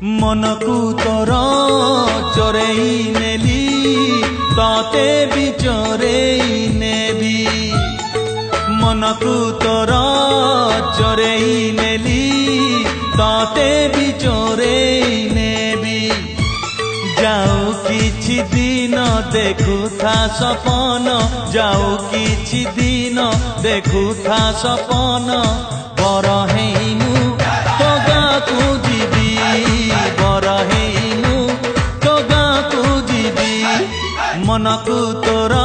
मनकू तोर चोरेई नेली ताते भी चोरेई नेबी मनकू तोर चोरेई नेली ताते भी चोरेई नेबी जाऊ किछि दिन देखुथा सपन जाऊ किछि दिन देखुथा सपन बर हेइनु तो गाँकू जीवी बर हेइनु तो गाँकू जीवी मनकू तोर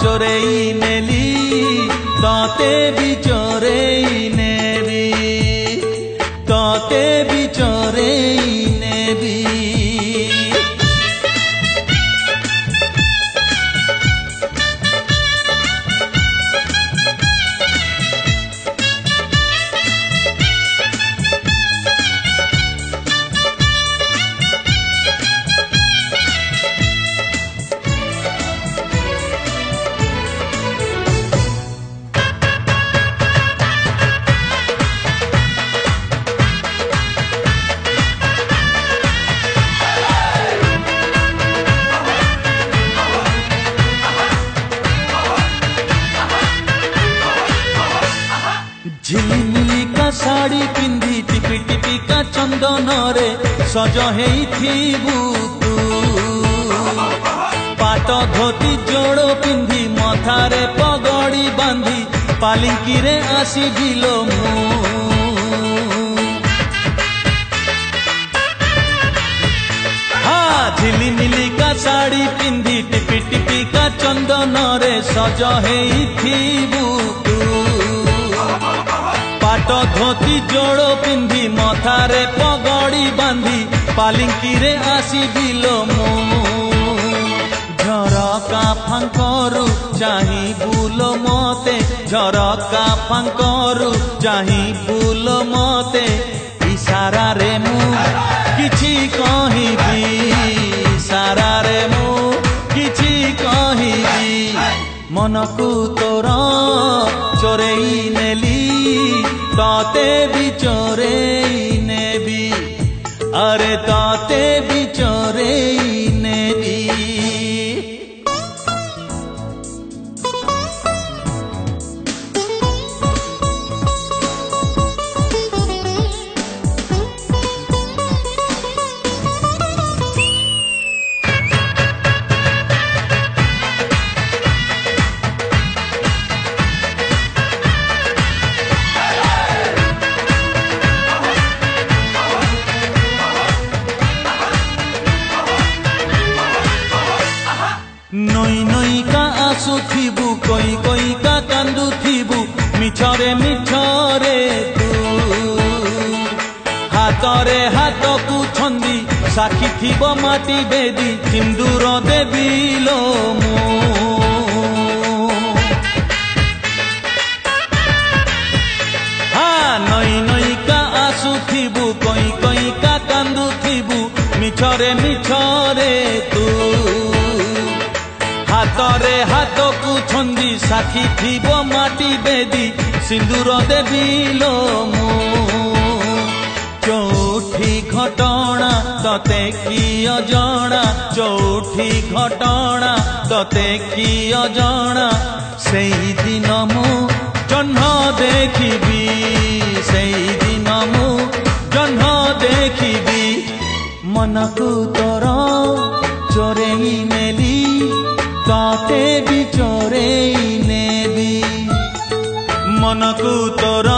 चोरेई नेली ताते भी चोरेई नेबी ताते भी चोरेई नेबी। झिलिमिली का साड़ी पिंधी टिपी टिपी का चंदन रे सज हेइथिबु तू पाट धोती जोड़ो पिंधी मथारे पगड़ी बांधी पालिंकी रे आसीबिलो मु हाँ झिलिमिली का साड़ी पिंधी टिपी टिपी का चंदन रे सज हेइथिबु तू पाट धोती जोड़ो पिंधी मथारे पगड़ी बांधी पालिंकी रे आसीबिलो मु झरका फांकरू चाही बुलो मते झरका फांकरू चाही बुलो मते इशारा रे मु किछि कहिबी इशारा रे मु किछि कहिबी मनकू तोर चोरेई नेली ताते भी चोरेई नेबी अरे ताते भी चोरेई नेबी। नई नई का आसुथिबु कोई कोई का कांदुथिबु मिछरे मिछरे तू हातरे हाथ को छंदी साखी थिबो माटी बेदी सिंदूर देबिलो मु हाँ नई नई का आसुथिबु कोई कोई का कांदुथिबु मिछरे मिछरे तू हातरे हाथ को छंदी साखी थिबो माटी बेदी सिंदूर देबिलो मु चौठी घटना तते की अजणा चौठी घटना तते की अजणा सेई दिन मु जह्न देखिबी सेई दिन मु जह्न देखिबी मनकू तोर चोरेई नेली ताते भी चोरेई नेबी मनकू तोर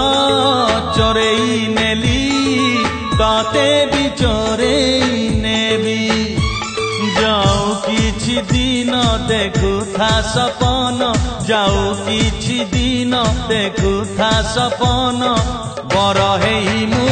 चोरेई नेली ताते भी चोरेई नेबी जाऊ किछि दिन देखुथा सपन जाऊ किछि दिन देखुथा सपन बर हेइमु